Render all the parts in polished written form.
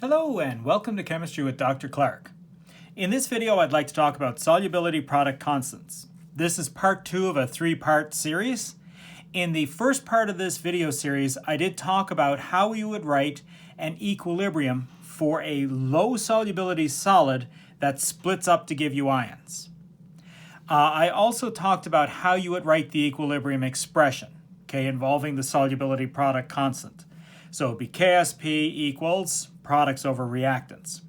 Hello and welcome to Chemistry with Dr. Clark. In this video I'd like to talk about solubility product constants. This is part 2 of a 3-part series. In the first part of this video series I did talk about how you would write an equilibrium for a low solubility solid that splits up to give you ions. I also talked about how you would write the equilibrium expression, involving the solubility product constant. So it would be KSP equals products over reactants.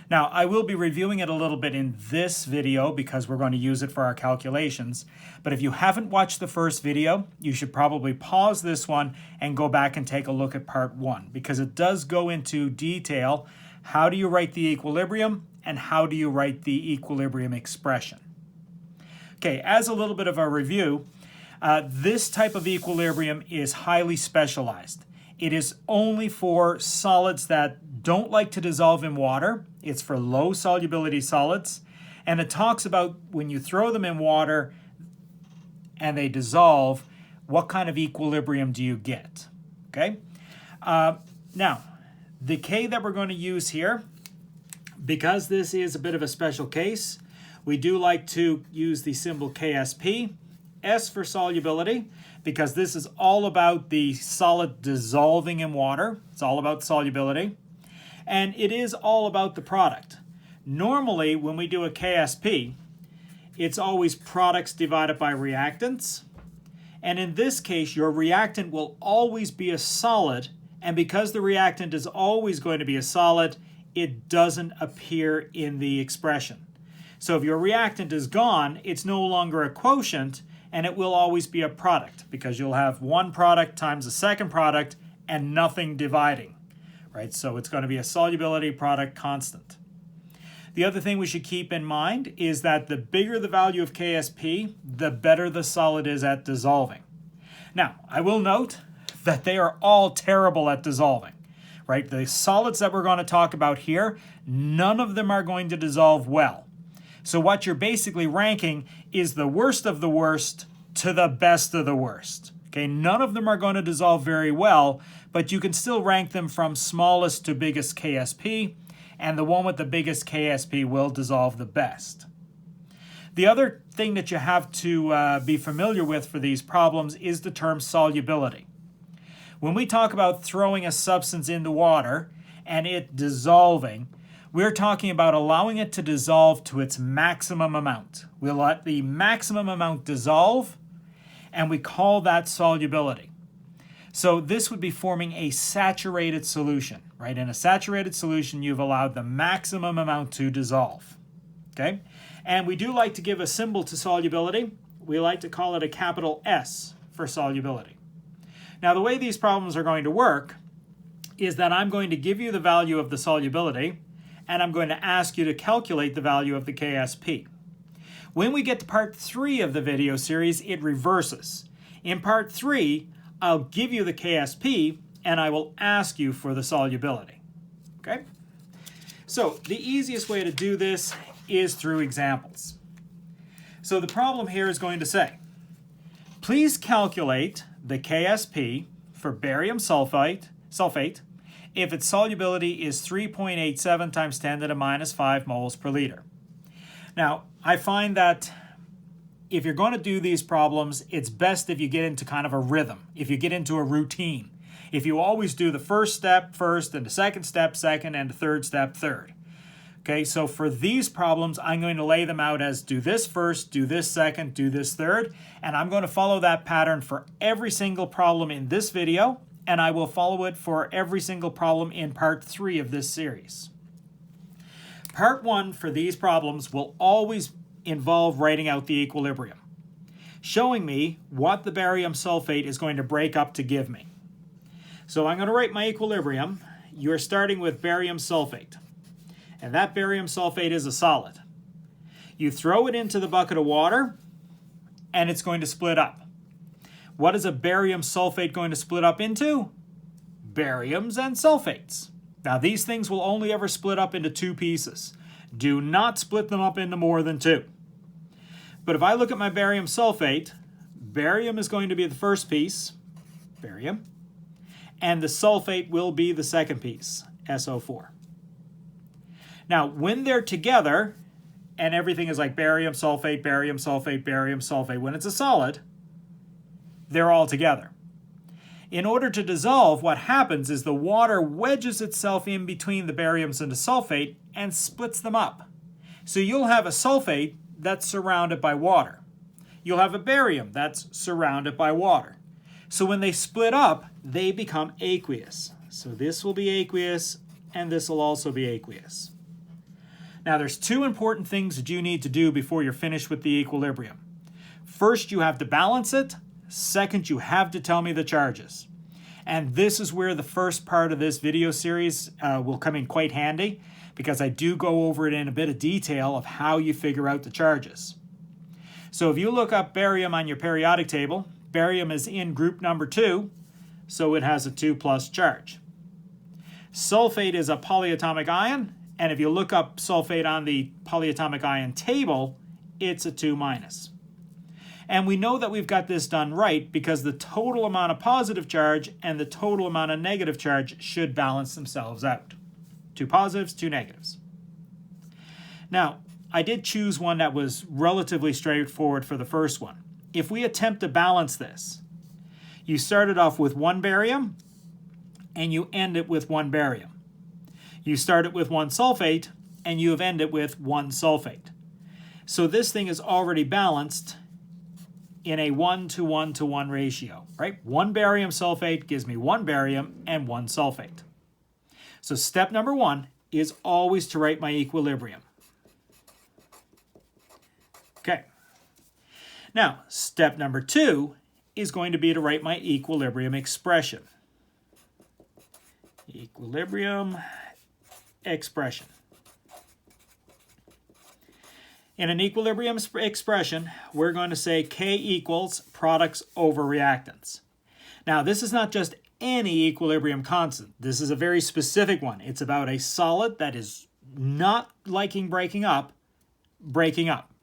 Now, I will be reviewing it a little bit in this video because we're going to use it for our calculations. But if you haven't watched the first video, you should probably pause this one and go back and take a look at part 1 because it does go into detail. How do you write the equilibrium and how do you write the equilibrium expression? Okay, as a little bit of a review, this type of equilibrium is highly specialized. It is only for solids that don't like to dissolve in water. It's for low solubility solids. And it talks about when you throw them in water and they dissolve, what kind of equilibrium do you get? Okay. Now, the K that we're going to use here, because this is a bit of a special case, we do like to use the symbol KSP, S for solubility, because this is all about the solid dissolving in water. It's all about solubility. And it is all about the product. Normally, when we do a KSP, it's always products divided by reactants. And in this case, your reactant will always be a solid. And because the reactant is always going to be a solid, it doesn't appear in the expression. So if your reactant is gone, it's no longer a quotient, and it will always be a product because you'll have one product times a second product and nothing dividing, right? So it's going to be a solubility product constant. The other thing we should keep in mind is that the bigger the value of KSP, the better the solid is at dissolving. Now, I will note that they are all terrible at dissolving, right? The solids that we're going to talk about here, none of them are going to dissolve well. So what you're basically ranking is the worst of the worst to the best of the worst. Okay, none of them are going to dissolve very well, but you can still rank them from smallest to biggest KSP, and the one with the biggest KSP will dissolve the best. The other thing that you have to be familiar with for these problems is the term solubility. When we talk about throwing a substance into water and it dissolving, we're talking about allowing it to dissolve to its maximum amount. We'll let the maximum amount dissolve, and we call that solubility. So this would be forming a saturated solution, right? In a saturated solution, you've allowed the maximum amount to dissolve, okay? And we do like to give a symbol to solubility. We like to call it a capital S for solubility. Now, the way these problems are going to work is that I'm going to give you the value of the solubility, and I'm going to ask you to calculate the value of the KSP. When we get to part 3 of the video series, it reverses. In part 3, I'll give you the KSP, and I will ask you for the solubility. Okay? So the easiest way to do this is through examples. So the problem here is going to say, please calculate the KSP for barium sulfate if its solubility is 3.87 times 10 to the minus 5 moles per liter. Now, I find that if you're going to do these problems, it's best if you get into kind of a rhythm, if you get into a routine. If you always do the first step first, and the second step second, and the third step third. Okay, so for these problems, I'm going to lay them out as do this first, do this second, do this third, and I'm going to follow that pattern for every single problem in this video, and I will follow it for every single problem in part 3 of this series. Part 1 for these problems will always involve writing out the equilibrium, showing me what the barium sulfate is going to break up to give me. So I'm going to write my equilibrium. You're starting with barium sulfate, and that barium sulfate is a solid. You throw it into the bucket of water, and it's going to split up. What is a barium sulfate going to split up into? Bariums and sulfates. Now, these things will only ever split up into 2 pieces. Do not split them up into more than 2. But if I look at my barium sulfate, barium is going to be the first piece, barium, and the sulfate will be the second piece, SO4. Now, when they're together, and everything is like barium sulfate, barium sulfate, barium sulfate, when it's a solid, they're all together. In order to dissolve, what happens is the water wedges itself in between the bariums and the sulfate and splits them up. So you'll have a sulfate that's surrounded by water. You'll have a barium that's surrounded by water. So when they split up, they become aqueous. So this will be aqueous, and this will also be aqueous. Now there's two important things that you need to do before you're finished with the equilibrium. First, you have to balance it. Second, you have to tell me the charges. And this is where the first part of this video series will come in quite handy, because I do go over it in a bit of detail of how you figure out the charges. So if you look up barium on your periodic table, barium is in group number 2, so it has a 2+ charge. Sulfate is a polyatomic ion, and if you look up sulfate on the polyatomic ion table, it's a 2-. And we know that we've got this done right because the total amount of positive charge and the total amount of negative charge should balance themselves out. 2 positives, 2 negatives. Now, I did choose one that was relatively straightforward for the first one. If we attempt to balance this, you started off with 1 barium and you end it with 1 barium. You start it with 1 sulfate and you have ended with 1 sulfate. So this thing is already balanced in a 1:1:1 ratio, right? 1 barium sulfate gives me 1 barium and 1 sulfate. So step number 1 is always to write my equilibrium. Okay. Now, step number 2 is going to be to write my equilibrium expression. Equilibrium expression. In an equilibrium expression, we're going to say K equals products over reactants. Now, this is not just any equilibrium constant. This is a very specific one. It's about a solid that is not liking breaking up,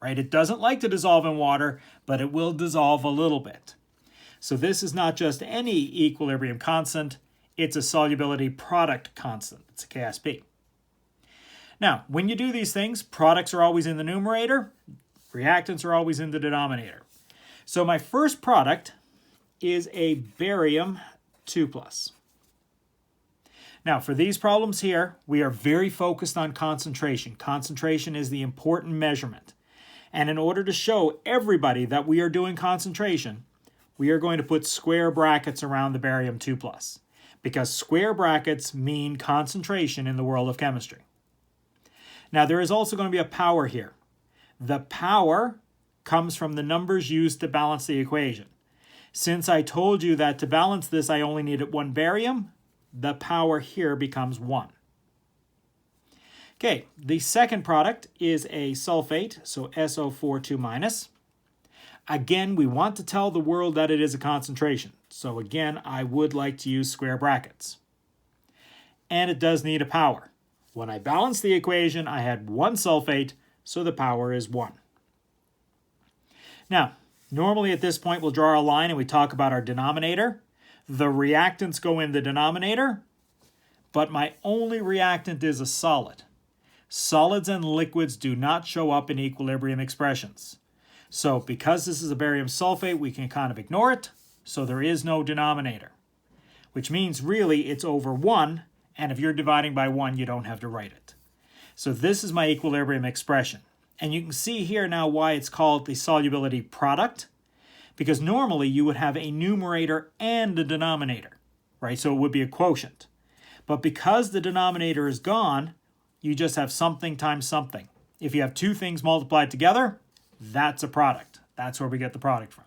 right? It doesn't like to dissolve in water, but it will dissolve a little bit. So this is not just any equilibrium constant. It's a solubility product constant. It's a KSP. Now, when you do these things, products are always in the numerator, reactants are always in the denominator. So my first product is a barium 2+. Now, for these problems here, we are very focused on concentration. Concentration is the important measurement. And in order to show everybody that we are doing concentration, we are going to put square brackets around the barium 2+, because square brackets mean concentration in the world of chemistry. Now, there is also going to be a power here. The power comes from the numbers used to balance the equation. Since I told you that to balance this, I only needed 1 barium, the power here becomes 1. Okay, the second product is a sulfate, so SO4 2-. Again, we want to tell the world that it is a concentration. So again, I would like to use square brackets. And it does need a power. When I balanced the equation, I had 1 sulfate, so the power is 1. Now, normally at this point, we'll draw a line and we talk about our denominator. The reactants go in the denominator, but my only reactant is a solid. Solids and liquids do not show up in equilibrium expressions. So because this is a barium sulfate, we can kind of ignore it, so there is no denominator, which means really it's over 1, and if you're dividing by 1, you don't have to write it. So this is my equilibrium expression. And you can see here now why it's called the solubility product, because normally you would have a numerator and a denominator, right? So it would be a quotient. But because the denominator is gone, you just have something times something. If you have 2 things multiplied together, that's a product. That's where we get the product from.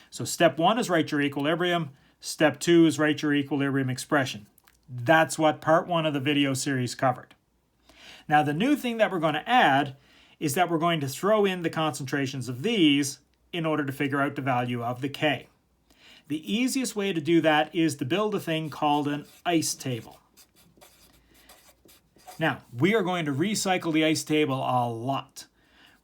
So step 1 is write your equilibrium. Step 2 is write your equilibrium expression. That's what part 1 of the video series covered. Now, the new thing that we're going to add is that we're going to throw in the concentrations of these in order to figure out the value of the K. The easiest way to do that is to build a thing called an ice table. Now, we are going to recycle the ice table a lot,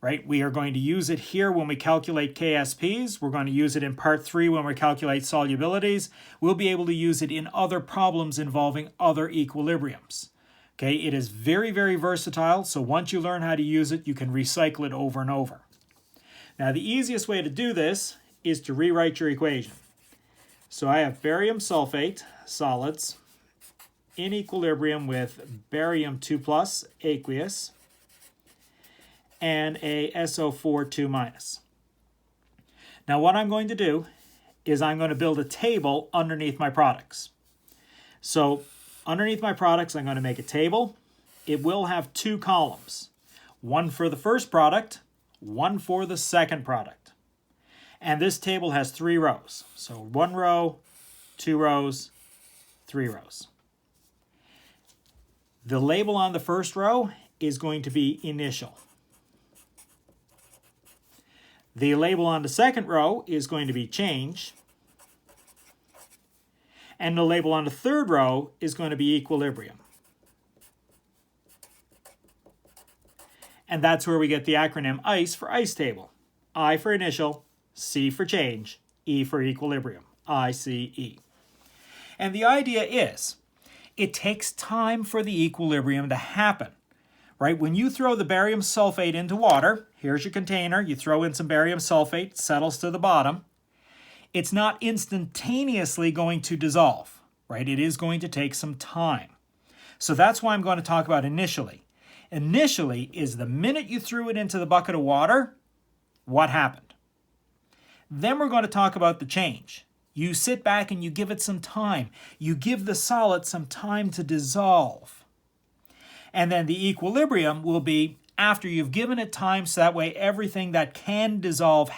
right? We are going to use it here when we calculate KSPs. We're going to use it in part 3 when we calculate solubilities. We'll be able to use it in other problems involving other equilibriums. Okay, it is very, very versatile, so once you learn how to use it, you can recycle it over and over. Now, the easiest way to do this is to rewrite your equation. So I have barium sulfate solids in equilibrium with barium 2+ aqueous and a SO4 2-. Now what I'm going to do is I'm going to build a table underneath my products. So underneath my products, I'm going to make a table. It will have 2 columns, one for the first product, one for the second product. And this table has 3 rows. So 1 row, 2 rows, 3 rows. The label on the first row is going to be initial. The label on the second row is going to be change. And the label on the third row is going to be equilibrium. And that's where we get the acronym ICE for ICE table. I for initial, C for change, E for equilibrium, ICE. And the idea is, it takes time for the equilibrium to happen, right? When you throw the barium sulfate into water, here's your container, you throw in some barium sulfate, settles to the bottom. It's not instantaneously going to dissolve, right? It is going to take some time. So that's why I'm going to talk about initially. Initially is the minute you threw it into the bucket of water, what happened? Then we're going to talk about the change. You sit back and you give it some time. You give the solid some time to dissolve. And then the equilibrium will be after you've given it time, so that way everything that can dissolve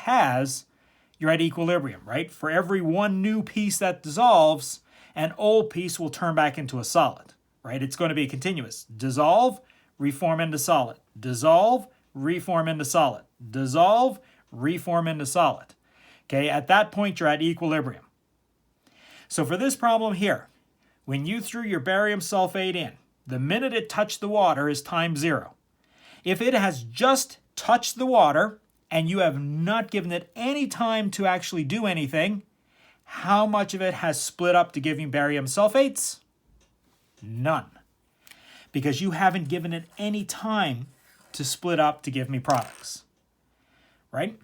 you're at equilibrium, right? For every one new piece that dissolves, an old piece will turn back into a solid, right? It's going to be continuous. Dissolve, reform into solid. Dissolve, reform into solid. Dissolve, reform into solid. Okay, at that point, you're at equilibrium. So for this problem here, when you threw your barium sulfate in, the minute it touched the water is time 0. If it has just touched the water and you have not given it any time to actually do anything, how much of it has split up to give you barium sulfates? None. Because you haven't given it any time to split up to give me products. Right?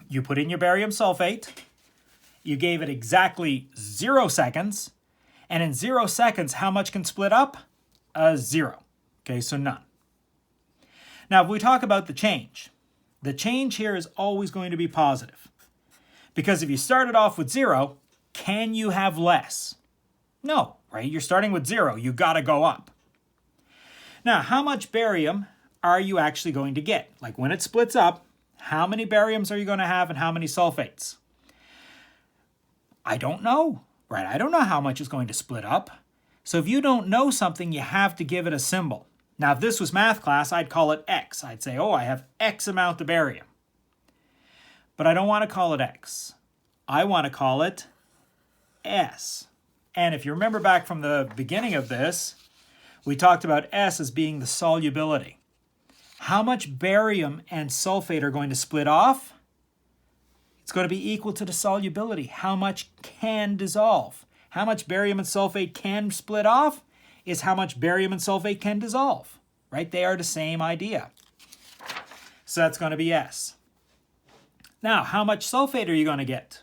You put in your barium sulfate, you gave it exactly 0 seconds, and in 0 seconds, how much can split up? 0. Okay, so none. Now, if we talk about the change here is always going to be positive. Because if you started off with 0, can you have less? No, right? You're starting with 0. You got to go up. Now, how much barium are you actually going to get? Like when it splits up, how many bariums are you going to have and how many sulfates? I don't know, right? I don't know how much is going to split up. So if you don't know something, you have to give it a symbol. Now, if this was math class, I'd call it X. I'd say, oh, I have X amount of barium. But I don't want to call it X. I want to call it S. And if you remember back from the beginning of this, we talked about S as being the solubility. How much barium and sulfate are going to split off? It's going to be equal to the solubility. How much can dissolve? How much barium and sulfate can split off is how much barium and sulfate can dissolve, right? They are the same idea. So that's going to be S. Now, how much sulfate are you going to get?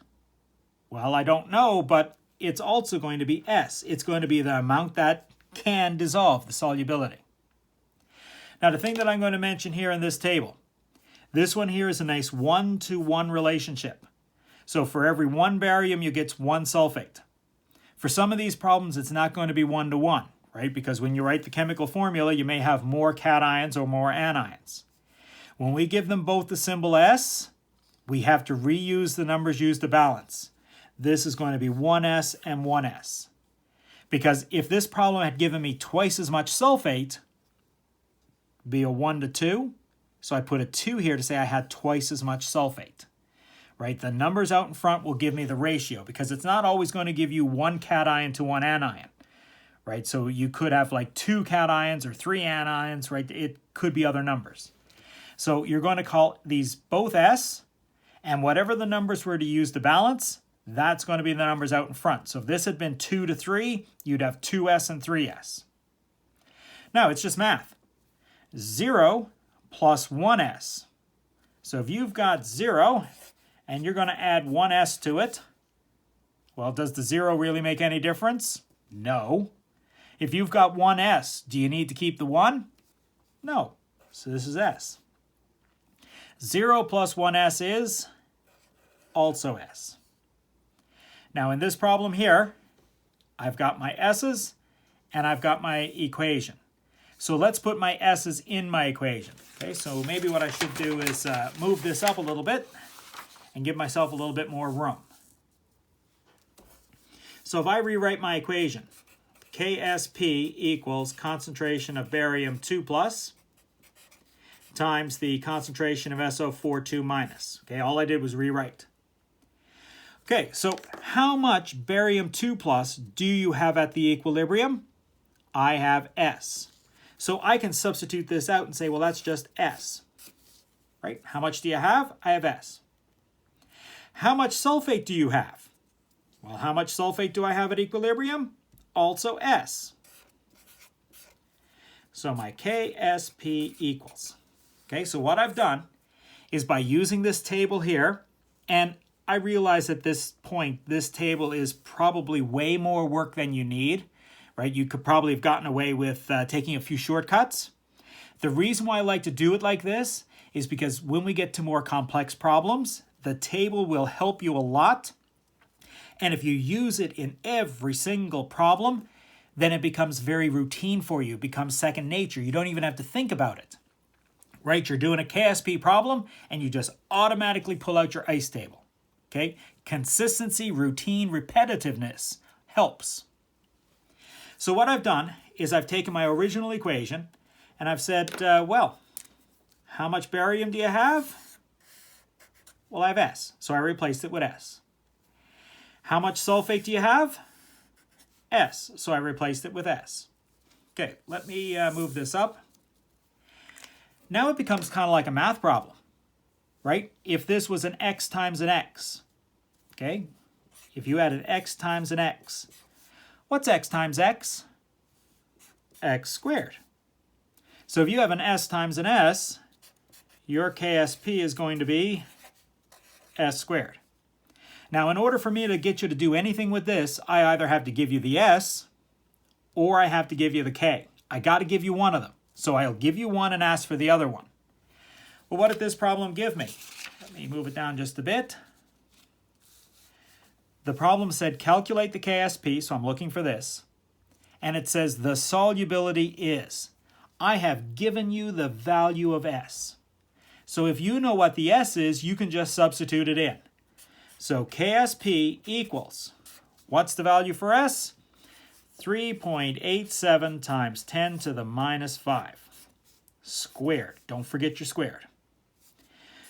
Well, I don't know, but it's also going to be S. It's going to be the amount that can dissolve, the solubility. Now, the thing that I'm going to mention here in this table, this one here is a nice 1-to-1 relationship. So for every 1 barium, you get 1 sulfate. For some of these problems, it's not going to be 1-to-1, right? Because when you write the chemical formula, you may have more cations or more anions. When we give them both the symbol S, we have to reuse the numbers used to balance. This is going to be 1S and 1S. Because if this problem had given me twice as much sulfate, it would be a 1-to-2. So I put a 2 here to say I had twice as much sulfate. Right? The numbers out in front will give me the ratio because it's not always going to give you 1 cation to 1 anion. Right? So you could have like 2 cations or 3 anions, right? It could be other numbers. So you're going to call these both S, and whatever the numbers were to use to balance, that's going to be the numbers out in front. So if this had been 2-to-3, you'd have 2S and 3S. Now, it's just math. 0 plus 1s. So if you've got 0 and you're going to add 1s to it, well, does the 0 really make any difference? No. If you've got 1s, do you need to keep the 1? No. So this is s. 0 plus 1s is also s. Now in this problem here, I've got my s's and I've got my equation. So let's put my s's in my equation. Okay, so maybe what I should do is move this up a little bit and give myself a little bit more room. So if I rewrite my equation, KSP equals concentration of barium 2 plus times the concentration of SO4 2 minus. Okay, all I did was rewrite. Okay, so how much barium 2 plus do you have at the equilibrium? I have S. So I can substitute this out and say, well, that's just S. Right? How much do you have? I have S. How much sulfate do you have? Well, how much sulfate do I have at equilibrium? Also S. So my KSP equals. Okay, so what I've done is by using this table here, and I realize at this point, this table is probably way more work than you need, right? You could probably have gotten away with taking a few shortcuts. The reason why I like to do it like this is because when we get to more complex problems, the table will help you a lot. And if you use it in every single problem, then it becomes very routine for you. It becomes second nature. You don't even have to think about it, right? You're doing a KSP problem and you just automatically pull out your ICE table, okay? Consistency, routine, repetitiveness helps. So what I've done is I've taken my original equation and I've said, well, how much barium do you have? Well, I have S, so I replaced it with S. How much sulfate do you have? S, so I replaced it with S. Okay, let me move this up. Now it becomes kind of like a math problem, right? If this was an X times an X, okay? If you had an X times an X, what's X times X? X squared. So if you have an S times an S, your KSP is going to be S squared. Now, in order for me to get you to do anything with this, I either have to give you the S or I have to give you the K. I got to give you one of them. So I'll give you one and ask for the other one. Well, what did this problem give me? Let me move it down just a bit. The problem said calculate the KSP, so I'm looking for this. And it says the solubility is. I have given you the value of S. So if you know what the S is, you can just substitute it in. So KSP equals, what's the value for S? 3.87 times 10 to the minus 5 squared. Don't forget your squared.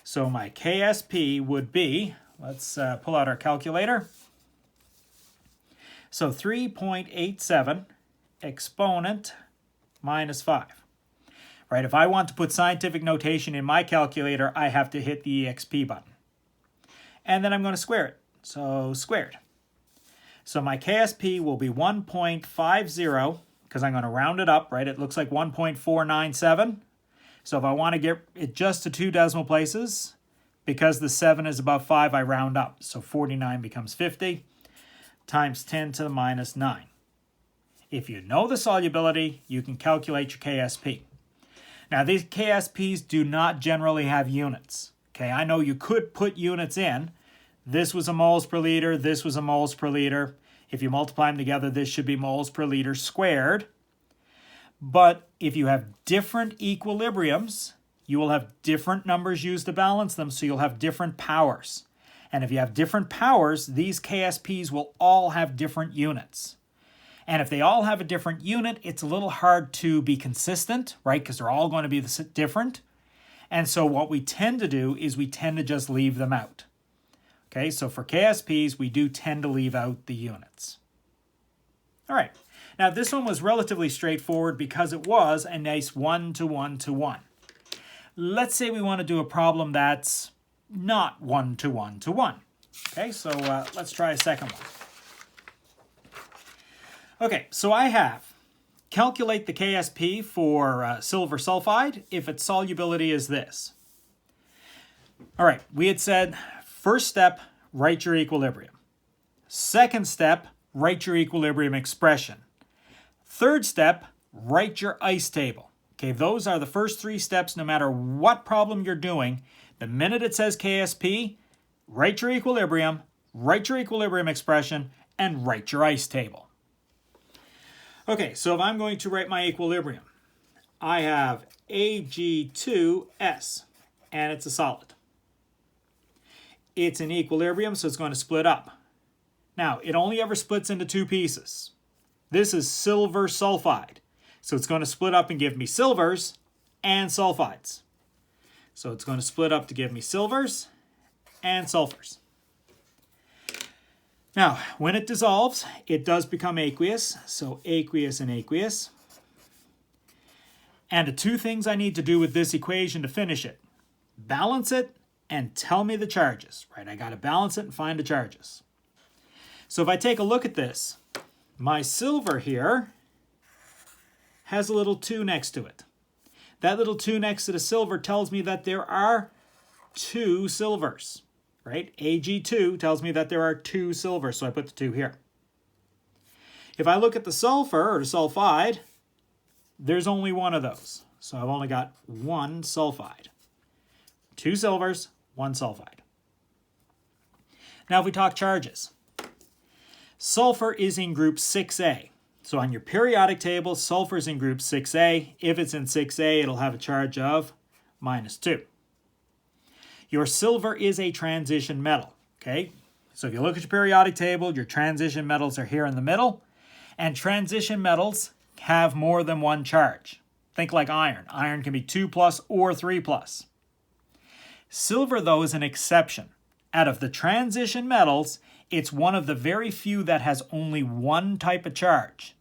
So my KSP would be, let's pull out our calculator. So 3.87 exponent minus 5. Right, if I want to put scientific notation in my calculator, I have to hit the EXP button. And then I'm going to square it. So squared. So my KSP will be 1.50, because I'm going to round it up, right? It looks like 1.497. So if I want to get it just to 2 decimal places, because the 7 is above 5, I round up. So 49 becomes 50 times 10 to the minus 9. If you know the solubility, you can calculate your KSP. Now, these KSPs do not generally have units. Okay, I know you could put units in. This was a moles per liter, this was a moles per liter. If you multiply them together, this should be moles per liter squared. But if you have different equilibriums, you will have different numbers used to balance them, so you'll have different powers. And if you have different powers, these KSPs will all have different units. And if they all have a different unit, it's a little hard to be consistent, right? Because they're all going to be different. And so what we tend to do is we tend to just leave them out. Okay, so for KSPs, we do tend to leave out the units. All right, now this one was relatively straightforward because it was a nice 1-to-1-to-1. Let's say we want to do a problem that's not 1-to-1-to-1. Okay, so let's try a second one. Okay, so I have calculate the KSP for silver sulfide if its solubility is this. All right, we had said first step, write your equilibrium. Second step, write your equilibrium expression. Third step, write your ice table. Okay, those are the first three steps no matter what problem you're doing. The minute it says KSP, write your equilibrium expression, and write your ice table. Okay, so if I'm going to write my equilibrium, I have Ag2S, and it's a solid. It's in equilibrium, so it's going to split up. Now, it only ever splits into two pieces. This is silver sulfide, so it's going to split up and give me silvers and sulfides. So it's going to split up to give me silvers and sulfurs. Now, when it dissolves, it does become aqueous, so aqueous and aqueous. And the two things I need to do with this equation to finish it, balance it and tell me the charges, right? I got to balance it and find the charges. So if I take a look at this, my silver here has a little 2 next to it. That little 2 next to the silver tells me that there are 2 silvers, right? Ag2 tells me that there are 2 silvers, so I put the 2 here. If I look at the sulfur or the sulfide, there's only one of those. So I've only got 1 sulfide. 2 silvers, 1 sulfide. Now if we talk charges. Sulfur is in group 6A. So on your periodic table, sulfur is in group 6A. If it's in 6A, it'll have a charge of -2. Your silver is a transition metal, okay? So if you look at your periodic table, your transition metals are here in the middle, and transition metals have more than one charge. Think like iron. Iron can be 2+ or 3+. Silver, though, is an exception. Out of the transition metals, it's one of the very few that has only one type of charge.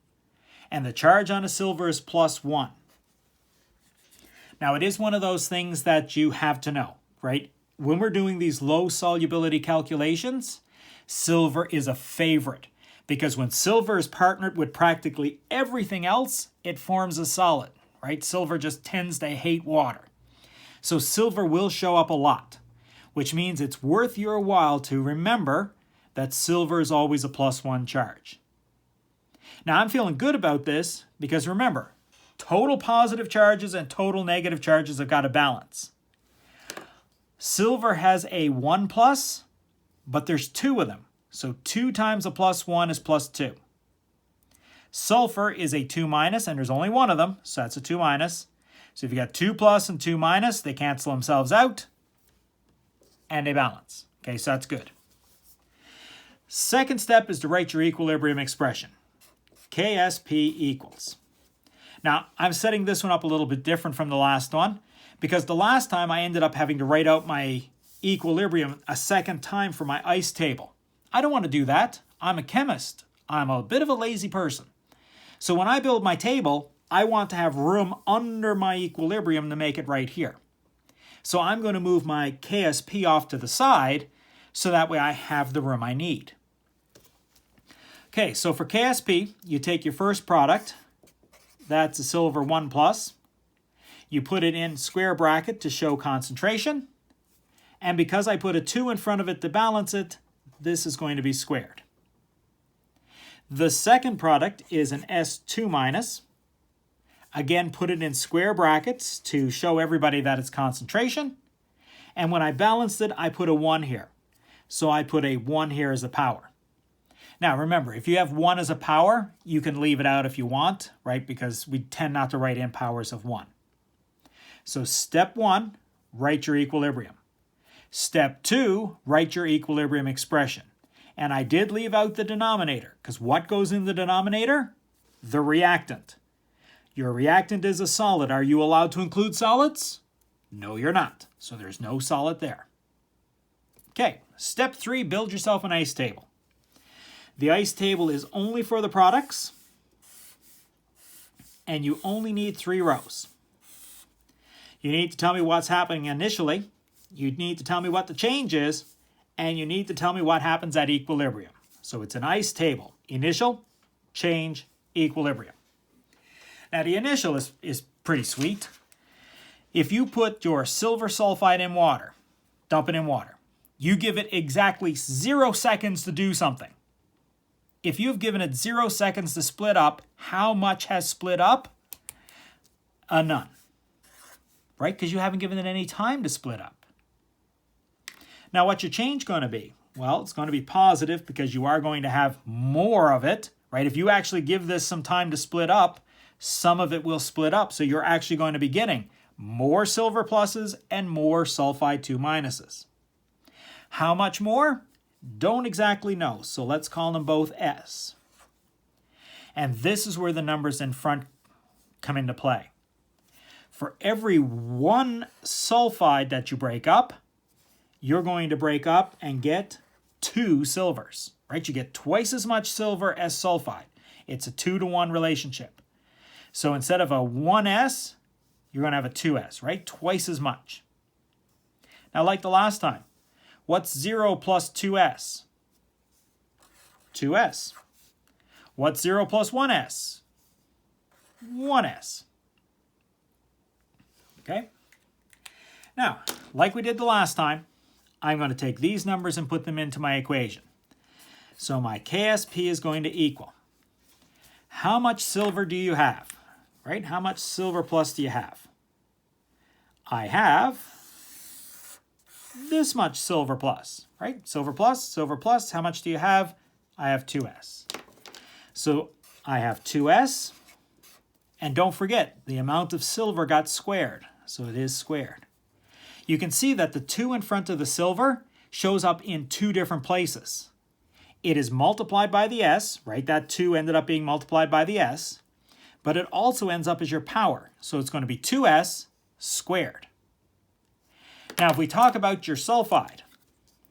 And the charge on a silver is +1. Now, it is one of those things that you have to know, right? When we're doing these low solubility calculations, silver is a favorite. Because when silver is partnered with practically everything else, it forms a solid, right? Silver just tends to hate water. So silver will show up a lot, which means it's worth your while to remember that silver is always a +1 charge. Now I'm feeling good about this because remember, total positive charges and total negative charges have got to balance. Silver has a 1+, but there's 2 of them. So 2 times a +1 is +2. Sulfur is a 2-, and there's only one of them, so that's a 2-. So if you got 2+ and 2-, they cancel themselves out, and they balance. Okay, so that's good. Second step is to write your equilibrium expression. KSP equals. Now, I'm setting this one up a little bit different from the last one, because the last time I ended up having to write out my equilibrium a second time for my ice table. I don't want to do that. I'm a chemist. I'm a bit of a lazy person. So when I build my table, I want to have room under my equilibrium to make it right here. So I'm going to move my KSP off to the side so that way I have the room I need. Okay, so for KSP, you take your first product. That's a silver 1+. You put it in square bracket to show concentration. And because I put a 2 in front of it to balance it, this is going to be squared. The second product is an S2-. Again, put it in square brackets to show everybody that it's concentration. And when I balanced it, I put a 1 here. So I put a 1 here as a power. Now remember, if you have 1 as a power, you can leave it out if you want, right? Because we tend not to write in powers of 1. So step 1, write your equilibrium. Step 2, write your equilibrium expression. And I did leave out the denominator, because what goes in the denominator? The reactant. Your reactant is a solid. Are you allowed to include solids? No, you're not. So there's no solid there. Okay, step 3, build yourself an ice table. The ice table is only for the products, and you only need 3 rows. You need to tell me what's happening initially, you need to tell me what the change is, and you need to tell me what happens at equilibrium. So it's an ice table. Initial, change, equilibrium. Now the initial is pretty sweet. If you put your silver sulfide in water, dump it in water, you give it exactly 0 seconds to do something. If you've given it 0 seconds to split up, how much has split up? None. Right? Because you haven't given it any time to split up. Now what's your change going to be? Well, it's going to be positive because you are going to have more of it, right? If you actually give this some time to split up, some of it will split up. So you're actually going to be getting more silver pluses and more sulfide 2 minuses. How much more? Don't exactly know. So let's call them both S. And this is where the numbers in front come into play. For every 1 sulfide that you break up, you're going to break up and get 2 silvers, right? You get twice as much silver as sulfide. It's a 2-to-1 relationship. So instead of a 1S, you're going to have a 2S, right? Twice as much. Now, like the last time, what's 0 plus 2S? 2S. What's 0 plus 1S? 1S. Okay? Now, like we did the last time, I'm going to take these numbers and put them into my equation. So my KSP is going to equal, how much silver do you have? Right? How much silver plus do you have? I have this much silver plus, right? Silver plus, how much do you have? I have 2S. So I have 2S, and don't forget, the amount of silver got squared, so it is squared. You can see that the 2 in front of the silver shows up in 2 different places. It is multiplied by the S, right? That 2 ended up being multiplied by the S, but it also ends up as your power. So it's going to be 2S squared. Now, if we talk about your sulfide,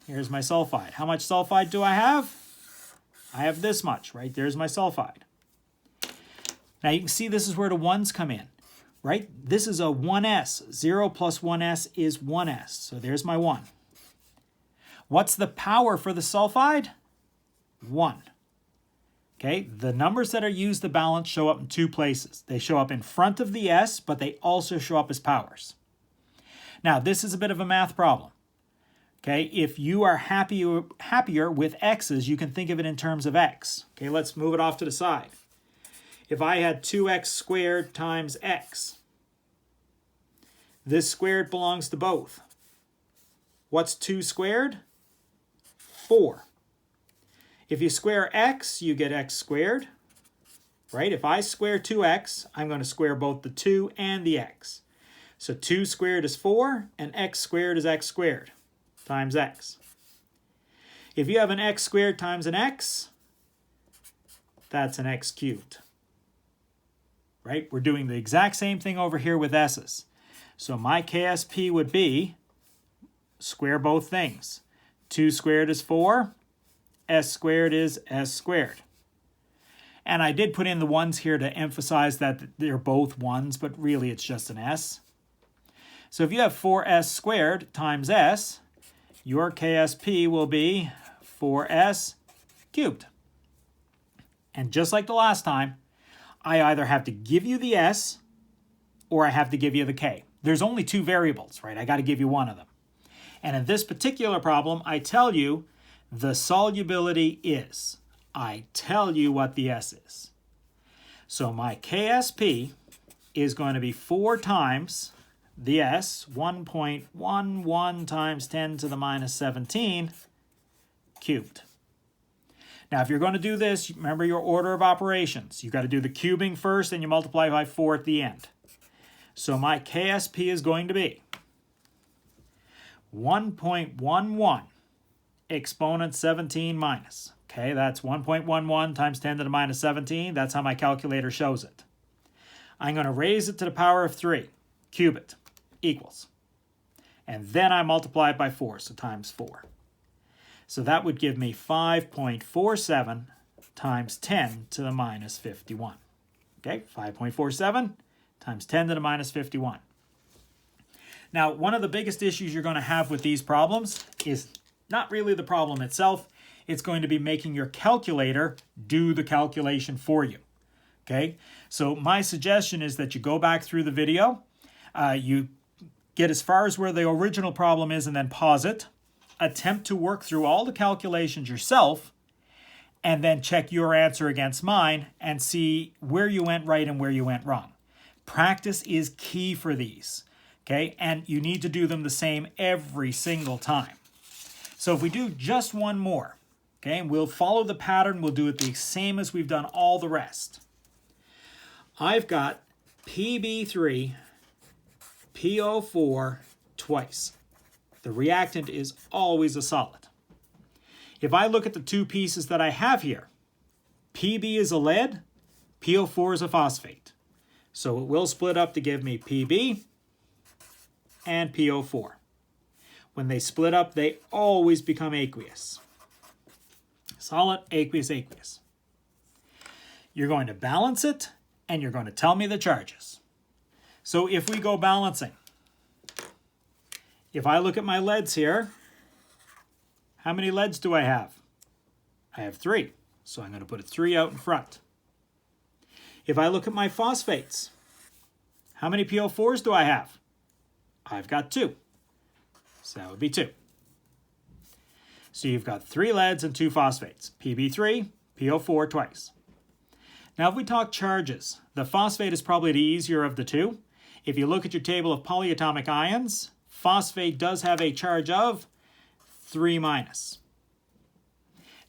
here's my sulfide. How much sulfide do I have? I have this much, right? There's my sulfide. Now, you can see this is where the 1's come in, right? This is a 1S. 0 plus 1S is 1S. So there's my 1. What's the power for the sulfide? 1. Okay, the numbers that are used to balance show up in 2 places. They show up in front of the S, but they also show up as powers. Now, this is a bit of a math problem. Okay, if you are happier with X's, you can think of it in terms of X. Okay, let's move it off to the side. If I had 2x squared times x, this squared belongs to both. What's 2 squared? 4. If you square x, you get x squared, right? If I square 2x, I'm going to square both the 2 and the x. So 2 squared is 4, and x squared is x squared times x. If you have an x squared times an x, that's an x cubed, right? We're doing the exact same thing over here with s's. So my KSP would be, square both things. 2 squared is 4. S squared is S squared. And I did put in the 1's here to emphasize that they're both 1's, but really it's just an S. So if you have 4S squared times S, your KSP will be 4S cubed. And just like the last time, I either have to give you the S or I have to give you the K. There's only 2 variables, right? I got to give you one of them. And in this particular problem, I tell you the solubility is. I tell you what the S is. So my KSP is going to be 4 times the S, 1.11 times 10 to the minus 17 cubed. Now, if you're going to do this, remember your order of operations. You've got to do the cubing first, and you multiply by 4 at the end. So my KSP is going to be 1.11 exponent 17 minus. Okay, that's 1.11 times 10 to the minus 17. That's how my calculator shows it. I'm going to raise it to the power of 3, cube it, equals. And then I multiply it by 4, so times 4. So that would give me 5.47 times 10 to the minus 51. Okay, 5.47 times 10 to the minus 51. Now, one of the biggest issues you're going to have with these problems is not really the problem itself. It's going to be making your calculator do the calculation for you. Okay, so my suggestion is that you go back through the video, you get as far as where the original problem is and then pause it, attempt to work through all the calculations yourself, and then check your answer against mine and see where you went right and where you went wrong. Practice is key for these, okay? And you need to do them the same every single time. So if we do just one more, okay, and we'll follow the pattern, we'll do it the same as we've done all the rest. I've got PB3, PO4 twice. The reactant is always a solid. If I look at the two pieces that I have here, PB is a lead, PO4 is a phosphate. So it will split up to give me PB and PO4. When they split up, they always become aqueous. Solid, aqueous, aqueous. You're going to balance it, and you're going to tell me the charges. So if we go balancing, if I look at my leads here, how many leads do I have? I have 3, so I'm going to put a 3 out in front. If I look at my phosphates, how many PO4s do I have? I've got 2, so that would be 2. So you've got 3 leads and 2 phosphates, PB3, PO4 twice. Now if we talk charges, the phosphate is probably the easier of the two. If you look at your table of polyatomic ions, phosphate does have a charge of 3 minus.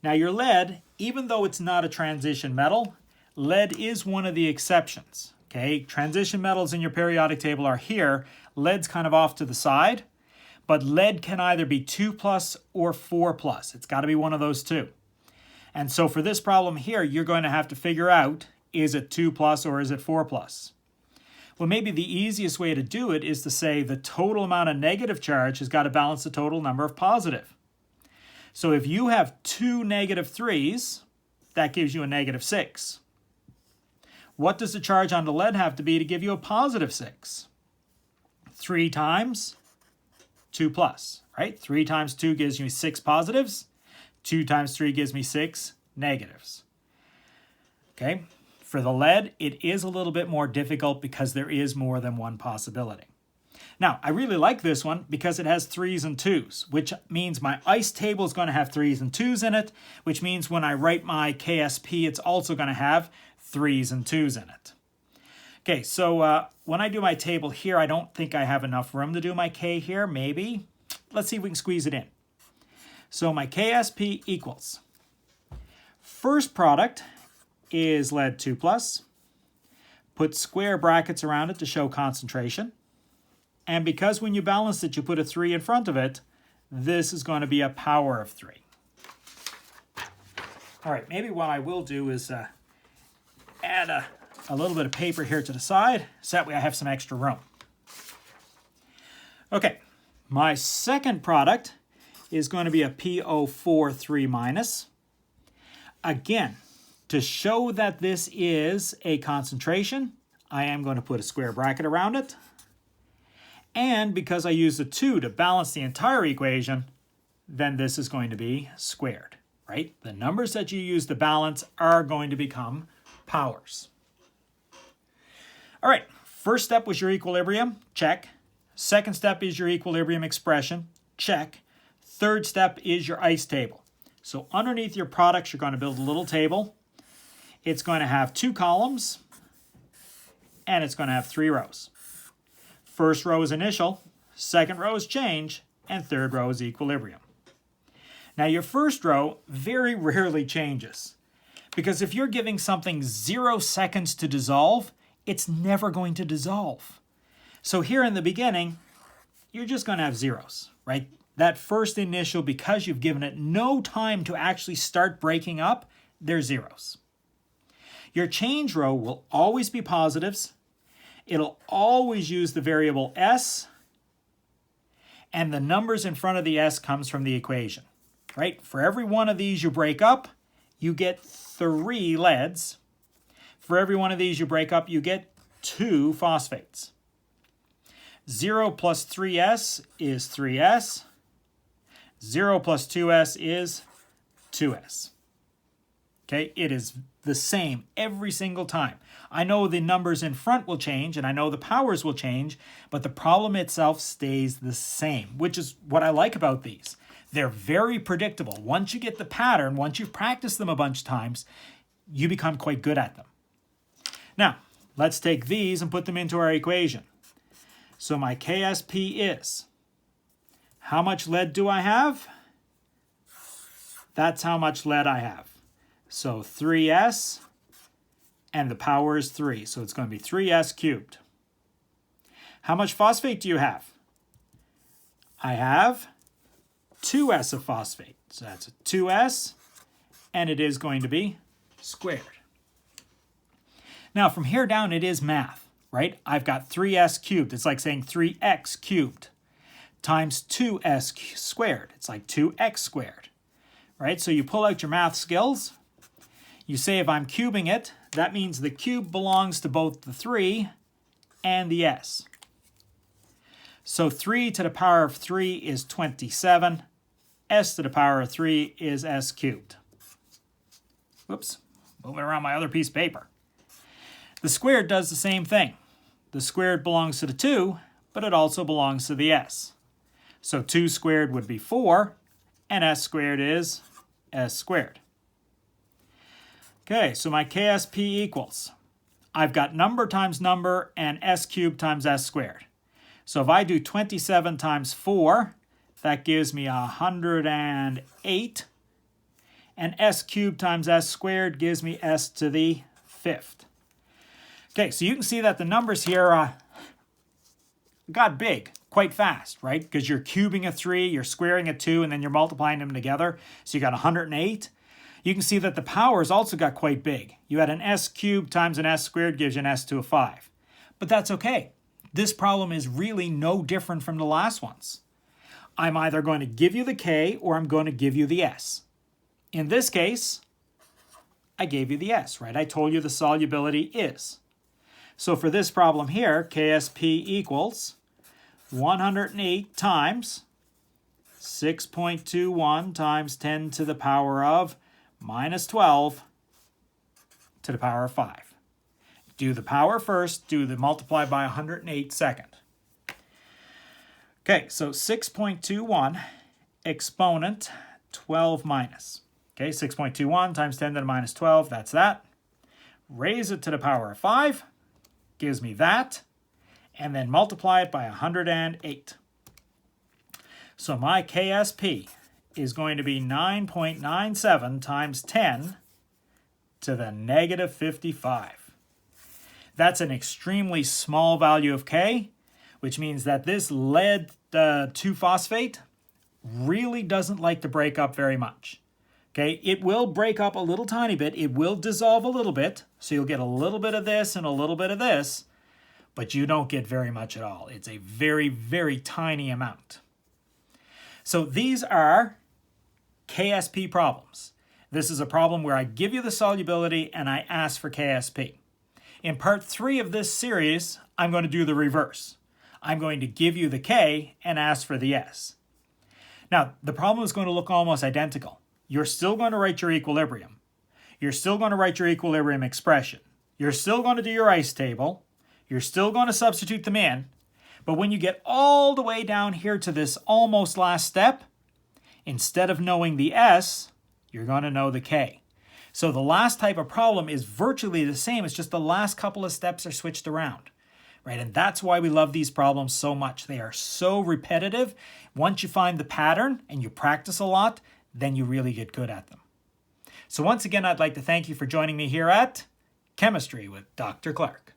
Now your lead, even though it's not a transition metal, lead is one of the exceptions. Okay, transition metals in your periodic table are here. Lead's kind of off to the side, but lead can either be 2+ or 4+. It's got to be one of those two. And so for this problem here, you're going to have to figure out, is it 2+ or is it 4+? Well, maybe the easiest way to do it is to say the total amount of negative charge has got to balance the total number of positive. So if you have 2 -3s, that gives you a -6. What does the charge on the lead have to be to give you a +6? 3 times 2+, right? 3 times 2 gives me 6 positives. 2 times 3 gives me 6 negatives. Okay? For the lead, it is a little bit more difficult because there is more than one possibility. Now, I really like this one because it has 3s and 2s, which means my ice table is going to have 3s and 2s in it, which means when I write my KSP, it's also going to have 3s and 2s in it. Okay, so when I do my table here, I don't think I have enough room to do my K here, maybe. Let's see if we can squeeze it in. So my KSP equals, first product is lead 2+, put square brackets around it to show concentration, and because when you balance it you put a 3 in front of it, this is going to be a power of 3. All right, maybe what I will do is add a little bit of paper here to the side, so that way I have some extra room. Okay, my second product is going to be a PO4 3-. Again, to show that this is a concentration, I am going to put a square bracket around it. And because I use the 2 to balance the entire equation, then this is going to be squared, right? The numbers that you use to balance are going to become powers. All right, first step was your equilibrium, check. Second step is your equilibrium expression, check. Third step is your ice table. So underneath your products, you're going to build a little table. It's going to have 2 columns, and it's going to have 3 rows. First row is initial, second row is change, and third row is equilibrium. Now your first row very rarely changes, because if you're giving something 0 seconds to dissolve, it's never going to dissolve. So here in the beginning, you're just going to have zeros, right? That first initial, because you've given it no time to actually start breaking up, they're zeros. Your change row will always be positives. It'll always use the variable s, and the numbers in front of the s comes from the equation, right? For every one of these you break up, you get 3 leads. For every one of these you break up, you get 2 phosphates. 0 plus 3s is 3s. 0 plus 2s is 2s. Okay, it is the same every single time. I know the numbers in front will change and I know the powers will change, but the problem itself stays the same, which is what I like about these. They're very predictable. Once you get the pattern, once you've practiced them a bunch of times, you become quite good at them. Now, let's take these and put them into our equation. So my KSP is, how much lead do I have? That's how much lead I have. So 3s, and the power is 3. So it's going to be 3s cubed. How much phosphate do you have? I have 2s of phosphate. So that's a 2s, and it is going to be squared. Now from here down, it is math, right? I've got 3s cubed. It's like saying 3x cubed times 2s squared. It's like 2x squared, right? So you pull out your math skills. You say if I'm cubing it, that means the cube belongs to both the 3 and the s. So 3 to the power of 3 is 27. S to the power of 3 is s cubed. Whoops, moving around my other piece of paper. The squared does the same thing. The squared belongs to the 2, but it also belongs to the s. So 2 squared would be 4, and s squared is s squared. Okay, so my KSP equals, I've got number times number and s cubed times s squared. So if I do 27 times 4, that gives me 108. And s cubed times s squared gives me s to the 5th. Okay, so you can see that the numbers here got big quite fast, right? Because you're cubing a 3, you're squaring a 2, and then you're multiplying them together. So you got 108. You can see that the powers also got quite big. You had an s cubed times an s squared gives you an s to a 5. But that's okay. This problem is really no different from the last ones. I'm either going to give you the k or I'm going to give you the s. In this case, I gave you the s, right? I told you the solubility is. So for this problem here, KSP equals 108 times 6.21 times 10 to the power of minus 12 to the power of 5. Do the power first, do the multiply by 108 second. Okay, so 6.21 exponent 12 minus. Okay, 6.21 times 10 to the minus 12, that's that. Raise it to the power of 5, gives me that, and then multiply it by 108. So my KSP is going to be 9.97 times 10 to the negative 55. That's an extremely small value of K, which means that this lead 2-phosphate really doesn't like to break up very much. Okay, it will break up a little tiny bit. It will dissolve a little bit, so you'll get a little bit of this and a little bit of this, but you don't get very much at all. It's a very, very tiny amount. So these are KSP problems. This is a problem where I give you the solubility and I ask for KSP. In part 3 of this series, I'm going to do the reverse. I'm going to give you the K and ask for the S. Now, the problem is going to look almost identical. You're still going to write your equilibrium. You're still going to write your equilibrium expression. You're still going to do your ice table. You're still going to substitute them in. But when you get all the way down here to this almost last step, instead of knowing the S, you're going to know the K. So the last type of problem is virtually the same. It's just the last couple of steps are switched around, right? And that's why we love these problems so much. They are so repetitive. Once you find the pattern and you practice a lot, then you really get good at them. So once again, I'd like to thank you for joining me here at Chemistry with Dr. Clark.